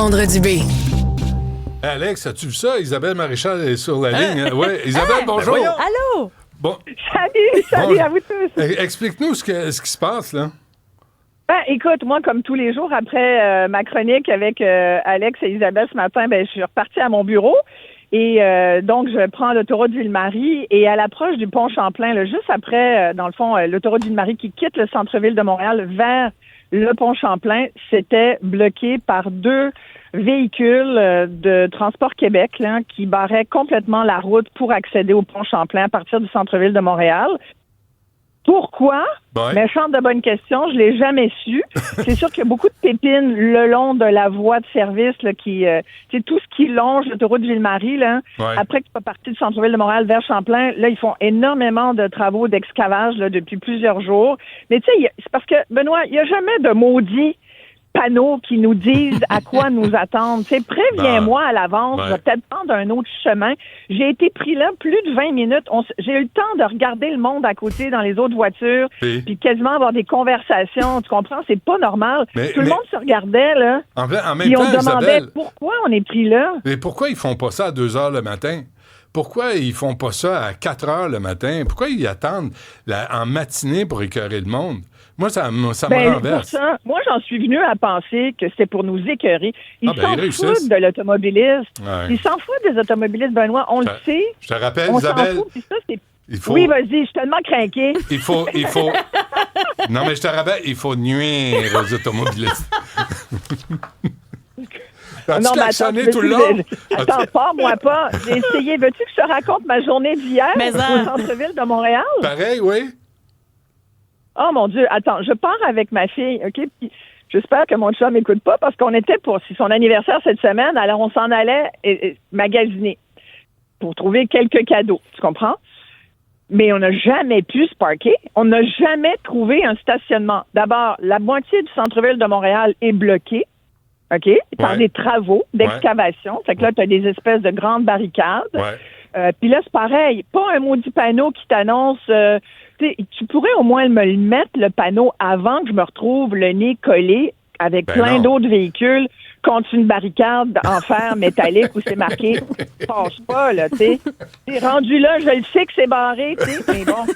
Alexandre Dubé. Alex, as-tu vu ça? Isabelle Maréchal est sur la ligne. Oui, Isabelle, bonjour. Allô? Bon. Salut à vous tous. Explique-nous ce qui se passe, là. Ben, écoute, moi, comme tous les jours, après ma chronique avec Alex et Isabelle ce matin, je suis repartie à mon bureau. Et donc, je prends l'autoroute Ville-Marie. Et à l'approche du pont Champlain, là, juste après, dans le fond, l'autoroute Ville-Marie qui quitte le centre-ville de Montréal vers le pont Champlain, c'était bloqué par 2 véhicules de Transport Québec là, qui barraient complètement la route pour accéder au pont Champlain à partir du centre-ville de Montréal. Pourquoi? Ouais. Méchante de bonne question, je l'ai jamais su. C'est sûr qu'il y a beaucoup de pépines le long de la voie de service là, qui, c'est tout ce qui longe l'autoroute Ville-Marie là. Ouais. Après que tu sois parti du centre-ville de Montréal vers Champlain, là ils font énormément de travaux d'excavage là depuis plusieurs jours. Mais tu sais, c'est parce que Benoît, il y a jamais de maudits panneaux qui nous disent à quoi nous attendre. Tu sais, préviens-moi à l'avance, je vais peut-être prendre un autre chemin. J'ai été pris là plus de 20 minutes. J'ai eu le temps de regarder le monde à côté dans les autres voitures, puis quasiment avoir des conversations. Tu comprends? C'est pas normal. Tout le monde se regardait, là. En même puis temps, on demandait Isabelle, pourquoi on est pris là. mais pourquoi ils font pas ça à 2 heures le matin? Pourquoi ils font pas ça à 4 heures le matin? Pourquoi ils attendent en matinée pour écœurer le monde? Moi, ça me renverse. Pour ça, moi, j'en suis venu à penser que c'était pour nous écœurer. Ils s'en réussissent. foutent de l'automobiliste. Ouais. Ils s'en foutent des automobilistes, Benoît. On le sait. Je te rappelle, On Isabelle. s'en fout, puis ça, c'est... Faut... Oui, vas-y, je suis tellement craqué. Il faut... Non, mais je te rappelle, il faut nuire aux automobilistes. Non, mais attends, tout le long? Attends, pas, moi pas. J'ai essayé. Veux-tu que je te raconte ma journée d'hier au centre-ville de Montréal? Pareil, oui. Oh mon Dieu, attends, je pars avec ma fille, OK? Puis j'espère que mon chum m'écoute pas parce qu'on était pour son anniversaire cette semaine, alors on s'en allait magasiner pour trouver quelques cadeaux, tu comprends? Mais on n'a jamais pu se parquer. On n'a jamais trouvé un stationnement. D'abord, la moitié du centre-ville de Montréal est bloquée, OK? Par des travaux d'excavation. Fait que là, tu as des espèces de grandes barricades. Puis là, c'est pareil. Pas un maudit panneau qui t'annonce... tu pourrais au moins me le mettre, le panneau, avant que je me retrouve le nez collé avec plein d'autres véhicules contre une barricade en fer métallique où c'est marqué « passe pas », là, tu sais. Rendu là, je le sais que c'est barré, tu sais, mais bon.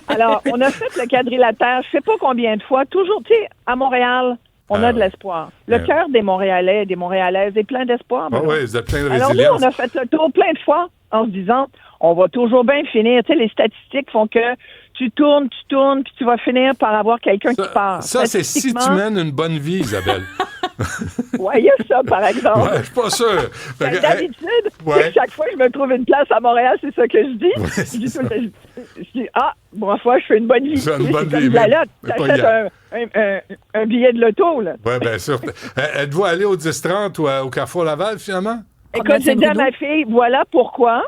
Alors, on a fait le quadrilatère, je sais pas combien de fois, toujours, tu sais, à Montréal, on a de l'espoir. Le cœur des Montréalais et des Montréalaises est plein d'espoir. Oui, vous êtes plein de Alors résilience. nous, on a fait le tour plein de fois en se disant « on va toujours bien finir ». Tu sais, les statistiques font que tu tournes, puis tu vas finir par avoir quelqu'un qui part. Ça, c'est si tu mènes une bonne vie, Isabelle. Oui, il y a ça, par exemple. Ouais, je suis pas sûr. D'habitude, chaque fois que je me trouve une place à Montréal, c'est ça que je dis. Je dis, ma foi, je fais une bonne vie. C'est une bonne vie. Tu achètes un billet de l'auto, là. Oui, bien sûr. Êtes-vous allé au 10-30 ou au Carrefour Laval, finalement? Écoute, j'ai dit à ma fille, voilà pourquoi.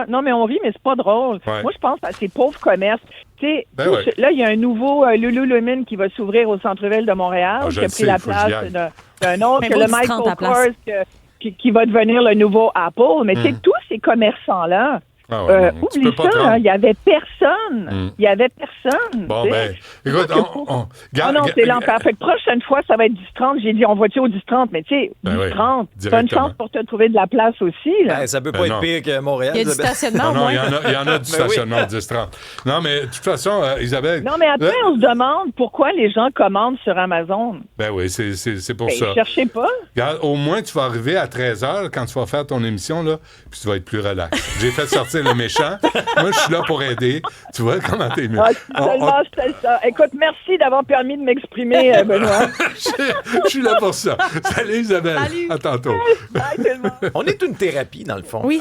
Non, mais on rit, mais c'est pas drôle. Ouais. Moi, je pense à ces pauvres commerces. Tu sais, là, il y a un nouveau Lululemon qui va s'ouvrir au centre-ville de Montréal, qui a pris la place d'un autre, que le Michael Kors, qui va devenir le nouveau Apple. Mais tu sais, tous ces commerçants-là, oublie ça, il y avait personne. Il y avait personne. Bon, ben, écoute, non, c'est l'enfer. Fait que prochaine fois, ça va être 10-30. J'ai dit, on va-tu au 10-30? Mais tu sais, 10-30, t'as une chance pour te trouver de la place aussi. Là. Ben, ça peut pas être pire que Montréal. Il y a du stationnement, non, il y en a du stationnement au 10-30. Non, mais de toute façon, Isabelle... Non, mais après, on se demande pourquoi les gens commandent sur Amazon. Ben oui, c'est pour ça. Cherchez pas. Regarde, au moins, tu vas arriver à 13h quand tu vas faire ton émission, là, puis tu vas être plus relax. J'ai fait sortir le méchant. Moi, je suis là pour aider. Tu vois comment t'es mieux. C'était ça. Écoute, merci d'avoir permis de m'exprimer, Benoît. Je suis là pour ça. Salut, Isabelle. Salut. À tantôt. Bye, tout le monde. On est une thérapie, dans le fond. Oui.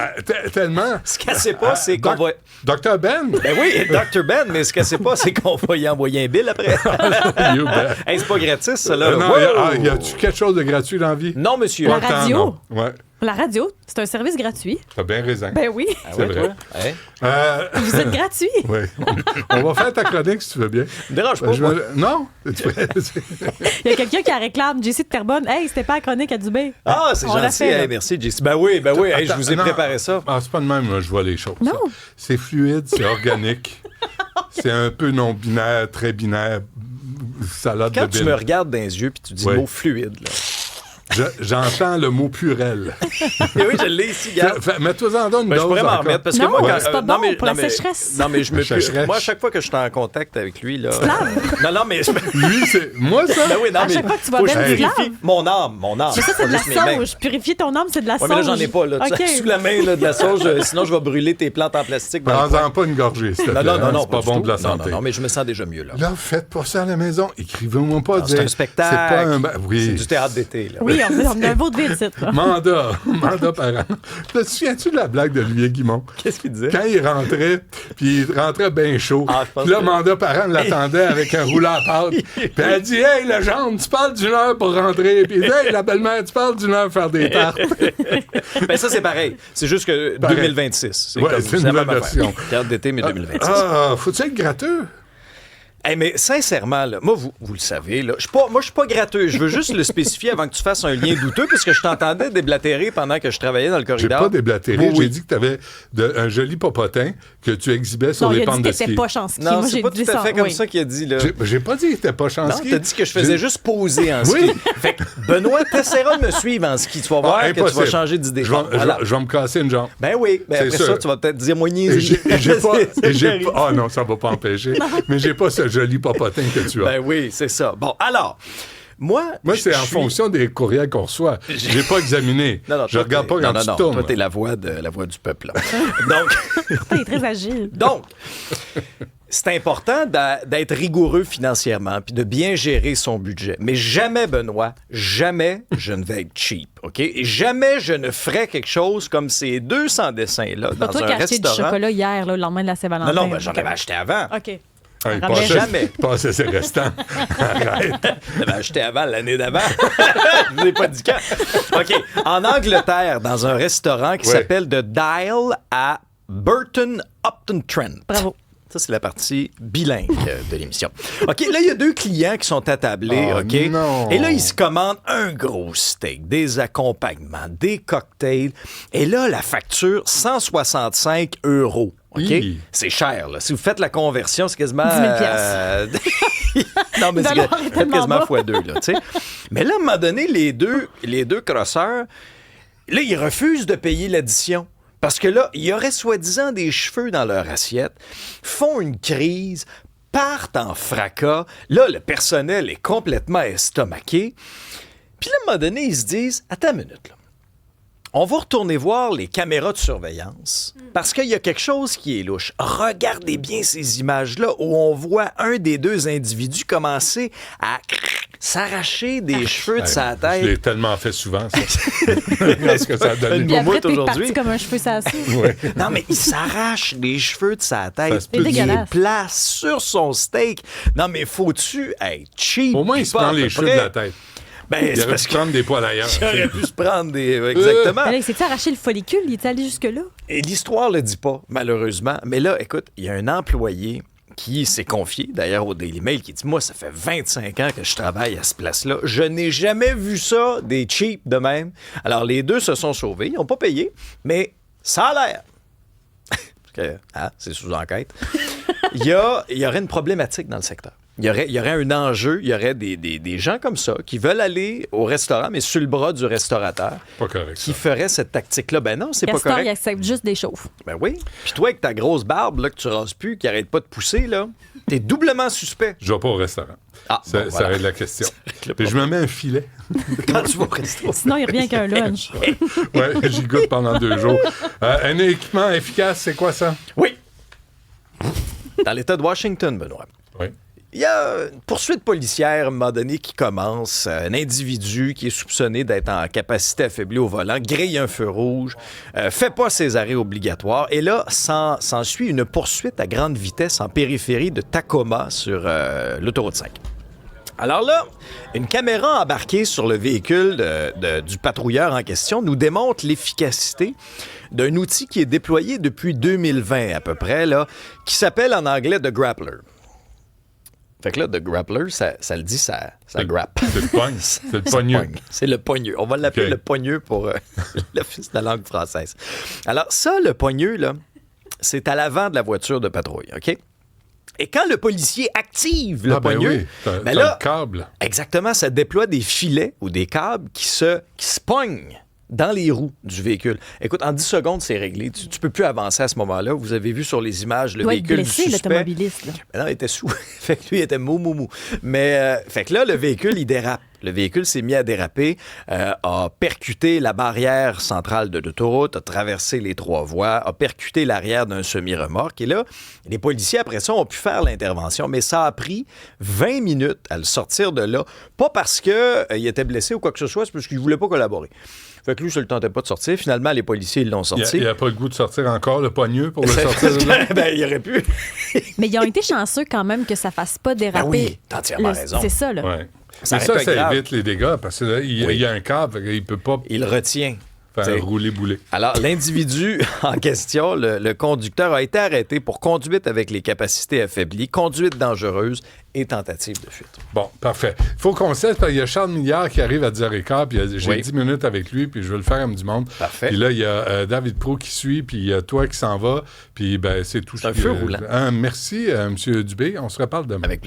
Tellement. Ce qu'elle sait pas, c'est qu'on va... Dr. Ben? Ben oui, Dr. Ben, mais ce qu'elle sait pas, c'est qu'on va y envoyer un bill après. You bet. Hey, c'est pas gratis, ça, là. Non, y a-tu quelque chose de gratuit dans la vie? Non, monsieur. La radio. Ouais. La radio, c'est un service gratuit. T'as bien raison. Ben oui. C'est vrai. Hey. Vous êtes gratuit. Oui. On va faire ta chronique si tu veux bien. Me dérange pas. moi. Non? Il y a quelqu'un qui a réclame, JC de Terrebonne. Hey, c'était pas la chronique à Dubé. Ah, c'est On l'a gentil. fait, là. Hey, merci, JC. Ben oui. Hey, je vous ai non. préparé ça. Ah, c'est pas de même, moi, je vois les choses. Non. Ça. C'est fluide, c'est organique. C'est un peu non-binaire, très binaire. Salade Quand de tu bine. me regardes dans les yeux puis tu dis Oui. le mot fluide, là. J'entends le mot purel. Et oui, je l'ai ici, gars. Mets-toi-en donc une Ben, je dose pourrais m'en encore. remettre parce que Non, moi, c'est pas bon pour la sécheresse. Non, mais je me sécheresse. moi, à chaque fois que je suis en contact avec lui, là. Non, mais. Lui, c'est... Moi, ça? Ben oui, non, À mais chaque fois que tu vas faut mettre que je du lave. purifie mon âme. Mais ça, c'est de la Pas juste mes mains. sauge. Purifier ton âme, c'est de la sauge. Ouais, mais là, j'en ai pas, là. Tu OK. sais, sous la main, là, de la sauge, sinon je vais brûler tes plantes en plastique. dans le coin. Prends-en pas une gorgée, s'il te plaît. Non, hein, c'est pas pas du bon tout. pour la santé. Non, mais je me sens déjà mieux, là. Là, faites pas ça à la maison. Écrivez-moi pas. C'est un spectacle. C'est pas un... Oui. C'est du théâtre d'été, là. Oui, on a un vaudeville, titre. Mandat parent. Te souviens-tu de la blague d'Olivier Guimond? Qu'est-ce qu'il disait? Quand il rentrait, puis il rentrait bien chaud. Ah, je pense Puis là, que- mandat parent l'attendait avec un rouleau à pâte. Puis elle dit « Hey, le gendre, tu parles d'une heure pour rentrer. » Puis « Hey, la belle-mère, tu parles d'une heure pour faire des tartes. Ben ça, c'est pareil. C'est juste que Pareil. Ouais, 2026. c'est une la nouvelle même affaire. version. Théâtre d'été, mais 2026. Ah, faut-tu être gratteux? Hey, mais sincèrement, là, moi, vous le savez, là, je suis pas gratteux. Je veux juste le spécifier avant que tu fasses un lien douteux, puisque je t'entendais déblatérer pendant que je travaillais dans le J'ai corridor. pas déblatéré. Oui, oui. J'ai dit que tu avais un joli popotin que tu exhibais sur Non, les il a pentes dit de que t'étais ski. pas chantier. Non, Moi, c'est j'ai pas dit tout à ça. fait comme oui. ça qu'il a dit, là. J'ai pas dit que t'étais pas Non, chantier. t'as dit que je faisais J'ai- juste poser en ski. Oui. Fait que, Benoît, t'essaieras de me suivre en ski. Tu vas voir que tu vas Impossible. changer d'idée. Je vais, Bon, voilà. je vais me casser une jambe. Ben oui, ben C'est après sûr. ça, tu vas peut-être dire moi Et niaiserie. j'ai pas. C'est Ah non, ça va pas empêcher. Mais j'ai pas ce joli popotin que tu as. Ben oui, c'est ça. Bon, alors, moi C'est je en suis- fonction des courriels qu'on reçoit. J'ai pas examiné. Non, Je regarde pas quand tu tournes. Toi, t'es la voix du peuple. Là. Donc, Il est très agile. donc, c'est important d'être rigoureux financièrement puis de bien gérer son budget. Mais jamais, Benoît, jamais je ne vais être cheap, OK? Et jamais je ne ferai quelque chose comme ces 200 dessins-là Pas dans toi un qui as acheté du restaurant. chocolat hier, là, le lendemain de la Saint-Valentin. Non, j'en avais acheté avant. OK. Ah, il Ramène passait- jamais. il passait ses restants. Arrête. J'avais acheté avant, l'année d'avant. Je vous ai pas dit quand. OK. En Angleterre, dans un restaurant qui Ouais. s'appelle The Dial à Burton-Upton-Trent. Bravo. Ça, c'est la partie bilingue de l'émission. OK, là, il y a 2 clients qui sont attablés, Oh, OK? non. Et là, ils se commandent un gros steak, des accompagnements, des cocktails. Et là, la facture, 165 €. OK? Hi. C'est cher, là. Si vous faites la conversion, c'est quasiment... 10 000 non, mais Le c'est dollar est faites tellement quasiment bas. x2, là, tu sais. Mais là, à un moment donné, les deux crosseurs, là, ils refusent de payer l'addition. Parce que là, il y aurait soi-disant des cheveux dans leur assiette, font une crise, partent en fracas. Là, le personnel est complètement estomaqué. Puis là, à un moment donné, ils se disent, attends une minute, là. On va retourner voir les caméras de surveillance parce qu'il y a quelque chose qui est louche. Regardez bien ces images-là où on voit un des 2 individus commencer à s'arracher des cheveux de sa Je l'ai tête. tellement fait souvent, ça. Regarde ce que ça a donné. Une Puis après, moumoute t'es aujourd'hui. parti comme un cheveu sassou. Ouais. Non, mais il s'arrache les cheveux de sa Ça tête. se peut C'est Il dégueulasse. les place sur son steak. Non, mais faut-tu être cheap? Au moins, il puis se pas prend à les peu cheveux près? de la tête. Ben, Il c'est aurait parce pu qu'il prendre des poils ailleurs. aurait pu se prendre des... Exactement. Mais là, il s'est arraché le follicule, il est allé jusque-là. Et l'histoire le dit pas, malheureusement. Mais là, écoute, il y a un employé qui s'est confié, d'ailleurs, au Daily Mail, qui dit « Moi, ça fait 25 ans que je travaille à ce place-là. Je n'ai jamais vu ça, des cheap de même. » Alors, les 2 se sont sauvés. Ils n'ont pas payé, mais ça a l'air. Parce que, c'est sous enquête. Il y aurait une problématique dans le secteur. Il y aurait un enjeu, il y aurait des gens comme ça qui veulent aller au restaurant, mais sur le bras du restaurateur, Pas correct. qui ça. ferait cette tactique-là. Ben non, c'est pas Castor, correct. il accepte juste des chauves. Ben oui. Puis toi, avec ta grosse barbe là, que tu rases plus, qui arrête pas de pousser, là, t'es doublement suspect. Je vais pas au restaurant. Ah, Ça, bon, ça voilà. règle la question. le Puis je me mets un filet. Quand tu vas au resto. Sinon, il revient qu'un lunch. Ouais, j'y goûte pendant 2 jours. Un équipement efficace, c'est quoi ça? Oui. Dans l'État de Washington, Benoît. Oui. Il y a une poursuite policière, à un moment donné, qui commence. Un individu qui est soupçonné d'être en capacité affaiblie au volant grille un feu rouge, fait pas ses arrêts obligatoires. Et là, s'ensuit une poursuite à grande vitesse en périphérie de Tacoma sur l'autoroute 5. Alors là, une caméra embarquée sur le véhicule du patrouilleur en question nous démontre l'efficacité d'un outil qui est déployé depuis 2020 à peu près, là, qui s'appelle en anglais The Grappler. Fait que là, The Grappler, ça le dit, ça grappe. C'est le pogne. C'est le pogneux. C'est le pogneux. On va l'appeler OK. le pogneux pour l'Office de la langue française. Alors ça, le pogneux, là, c'est à l'avant de la voiture de patrouille, OK? Et quand le policier active le poigneux, t'as le câble. Exactement, ça déploie des filets ou des câbles qui se pognent dans les roues du véhicule. Écoute, en 10 secondes, c'est réglé. Tu peux plus avancer à ce moment-là. Vous avez vu sur les images le véhicule du suspect. L'automobiliste. Mais non, il était sous. Fait que lui, il était mou. Mais fait que là, le véhicule, il dérape. Le véhicule s'est mis à déraper, a percuté la barrière centrale de l'autoroute, a traversé les 3 voies, a percuté l'arrière d'un semi-remorque. Et là, les policiers, après ça, ont pu faire l'intervention. Mais ça a pris 20 minutes à le sortir de là. Pas parce qu'il était blessé ou quoi que ce soit, c'est parce qu'il ne voulait pas collaborer. Fait que lui, ça ne le tentait pas de sortir. Finalement, les policiers, ils l'ont sorti. Il n'a pas le goût de sortir encore le poigneux pour le sortir de là? Ben, il aurait pu. Mais ils ont été chanceux quand même que ça ne fasse pas déraper. Ben oui, t'as entièrement raison. C'est ça, là. Ouais. Ça évite les dégâts parce que là, il y a un câble, il ne peut pas il retient. faire rouler-bouler. Alors, l'individu en question, le conducteur, a été arrêté pour conduite avec les capacités affaiblies, conduite dangereuse et tentative de fuite. Bon, parfait. Il faut qu'on cesse parce qu'il y a Charles Milliard qui arrive à 10h15, puis j'ai 10 minutes avec lui, puis je vais le faire comme du monde. Parfait. Puis là, il y a David Pro qui suit, puis il y a toi qui s'en va, puis ben, c'est tout. C'est un feu roulant. Merci, M. Dubé. On se reparle demain. Avec